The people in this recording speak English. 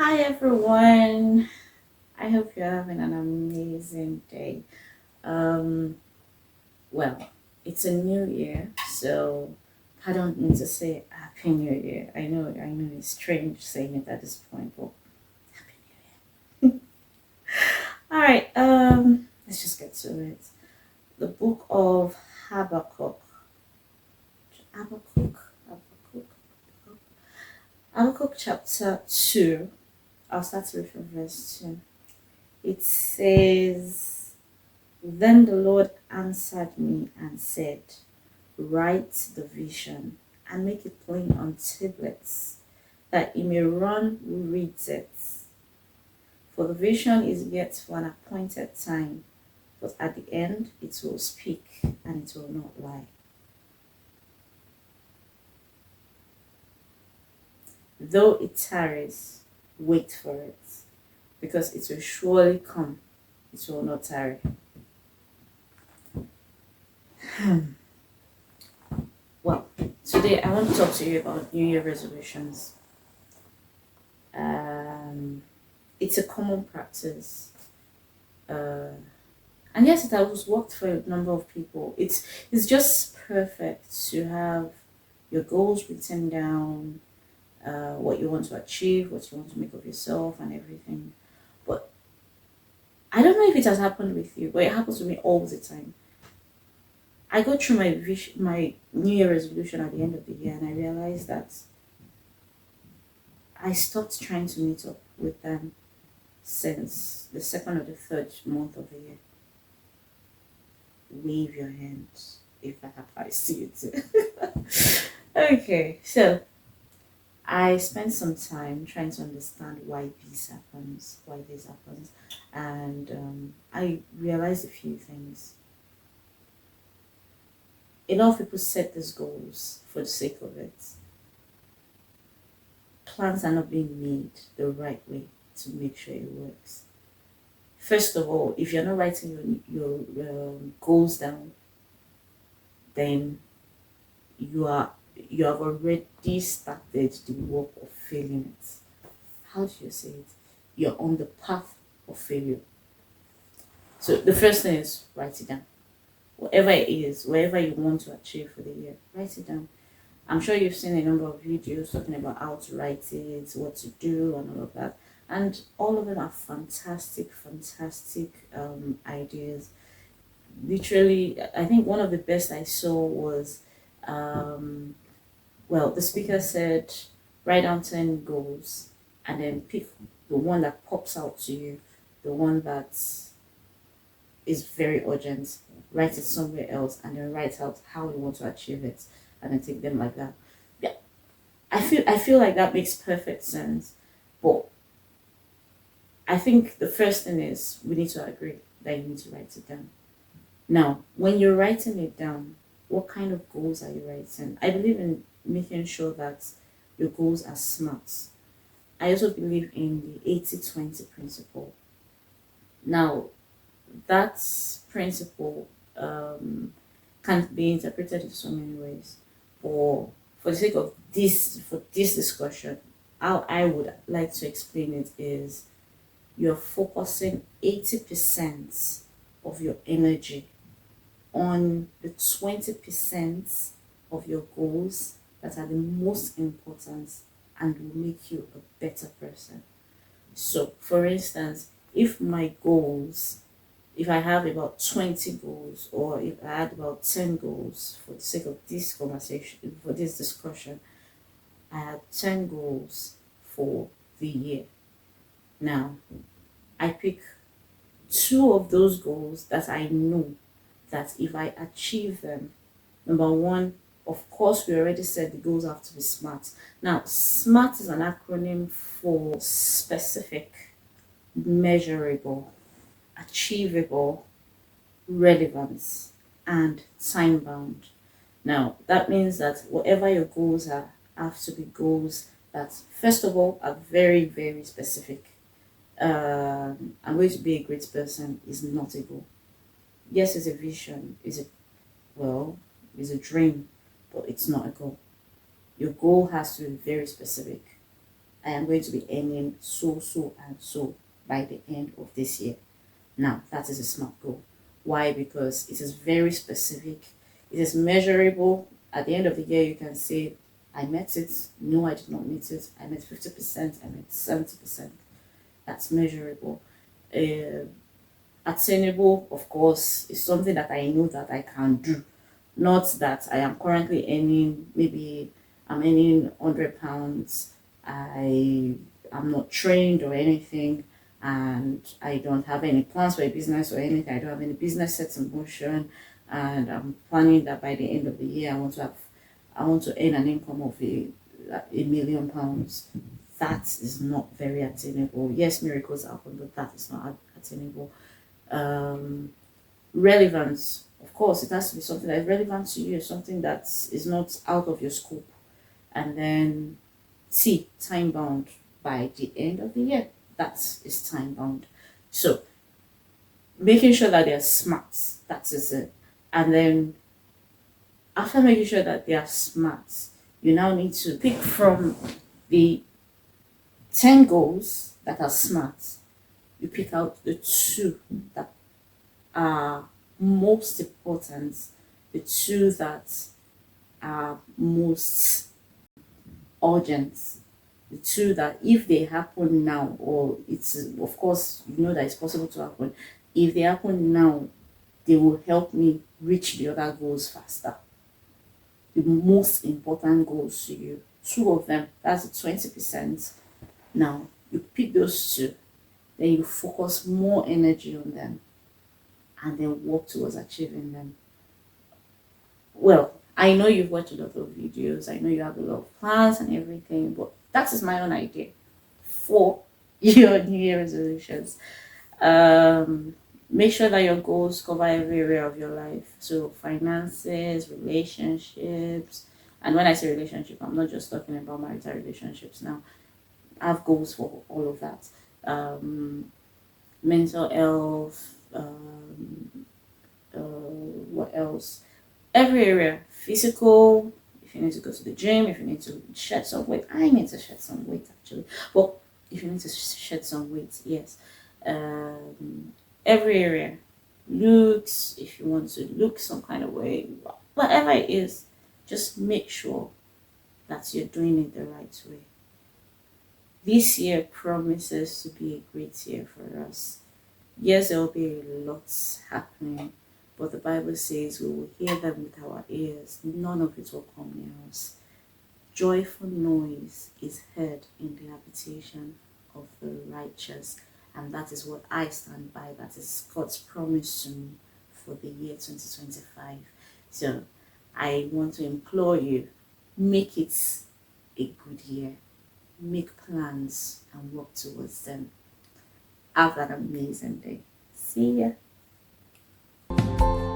Hi everyone. I hope you're having an amazing day. Um, well, it's a new year, so pardon me to say Happy New Year. I know it's strange saying it at this point, but all right. Let's just get to it. The book of Habakkuk. Habakkuk. Habakkuk chapter 2. I'll start with verse 2. It says, Then the Lord answered me and said, Write the vision and make it plain on tablets, that he may run who reads it. For the vision is yet for an appointed time, but at the end it will speak and it will not lie. Though it tarries, wait for it, because it will surely come, it will not tarry. Well, today I want to talk to you about New Year resolutions. Um, it's a common practice, and yes, it has worked for a number of people. It's just perfect to have your goals written down, what you want to achieve, what you want to make of yourself, and everything. But I don't know if it has happened with you, but it happens to me all the time. I go through my New Year resolution at the end of the year, and I realize that I stopped trying to meet up with them since the second or the third month of the year. Wave your hands if that applies to you too. Okay, so I spent some time trying to understand why this happens, and I realized a few things. A lot of people set these goals for the sake of it. Plans are not being made the right way to make sure it works. First of all, if you're not writing your goals down, then you have already started the work of failing it. How do you say it? You're on the path of failure. So the first thing is write it down. Whatever it is, whatever you want to achieve for the year, write it down. I'm sure you've seen a number of videos talking about how to write it, what to do, and all of that. And all of them are fantastic ideas. Literally, I think one of the best I saw was, um, well, the speaker said, write down 10 goals and then pick the one that pops out to you, the one that is very urgent, write it somewhere else, and then write out how you want to achieve it, and then take them like that. Yeah, I feel like that makes perfect sense, but I think the first thing is we need to agree that you need to write it down. Now, when you're writing it down, what kind of goals are you writing? I believe in making sure that your goals are smart. I also believe in the 80-20 principle. Now, that principle can be interpreted in so many ways. Or for the sake of this discussion, how I would like to explain it is you're focusing 80% of your energy on the 20% of your goals that are the most important and will make you a better person. So, for instance, if my goals, if I have about 20 goals, or if I had about 10 goals for the sake of this conversation, for this discussion, I had 10 goals for the year. Now, I pick two of those goals that I know that if I achieve them, number one, of course, we already said the goals have to be SMART. Now, SMART is an acronym for specific, measurable, achievable, relevance, and time bound. Now, that means that whatever your goals are, have to be goals that, first of all, are very specific. I'm going to be a great person is not a goal. Yes, it's a vision, is a dream, but it's not a goal. Your goal has to be very specific. I am going to be earning so, so, and so by the end of this year. Now, that is a smart goal. Why? Because it is very specific, it is measurable. At the end of the year, you can say, I met it. No, I did not meet it. I met 50%, I met 70%. That's measurable. Uh, Attainable, of course, is something that I know that I can do. Not that I am currently earning, maybe I'm earning £100. I'm not trained or anything, and I don't have any plans for a business or anything. I don't have any business set in motion, and I'm planning that by the end of the year I want to earn an income of £1 million. That is not very attainable. Yes, miracles happen, but that is not attainable. Relevance, of course, it has to be something that is relevant to you, something that is not out of your scope. And then time bound. By the end of the year, that is time bound. So making sure that they're smart, that is it. And then after making sure that they are smart, you now need to pick from the 10 goals that are smart. You pick out the 2 that are most important, the 2 that are most urgent, the 2 that if they happen now, or it's, of course, you know that it's possible to happen, if they happen now, they will help me reach the other goals faster. The most important goals to you, 2 of them, that's the 20%. Now you pick those 2, then you focus more energy on them, and then work towards achieving them. Well, I know you've watched a lot of videos, I know you have a lot of plans and everything, but that is my own idea for your New Year resolutions. Make sure that your goals cover every area of your life. So finances, relationships, and when I say relationship, I'm not just talking about marital relationships now. I have goals for all of that. Mental health, what else? Every area, physical. If you need to go to the gym, if you need to shed some weight, I need to shed some weight actually. Well, if you need to shed some weight, yes. Every area, looks. If you want to look some kind of way, whatever it is, just make sure that you're doing it the right way. This year promises to be a great year for us. Yes, there will be a lot happening, but the Bible says we will hear them with our ears. None of it will come near us. Joyful noise is heard in the habitation of the righteous. And that is what I stand by. That is God's promise to me for the year 2025. So I want to implore you, make it a good year. Make plans and work towards them. Have an amazing day. See ya.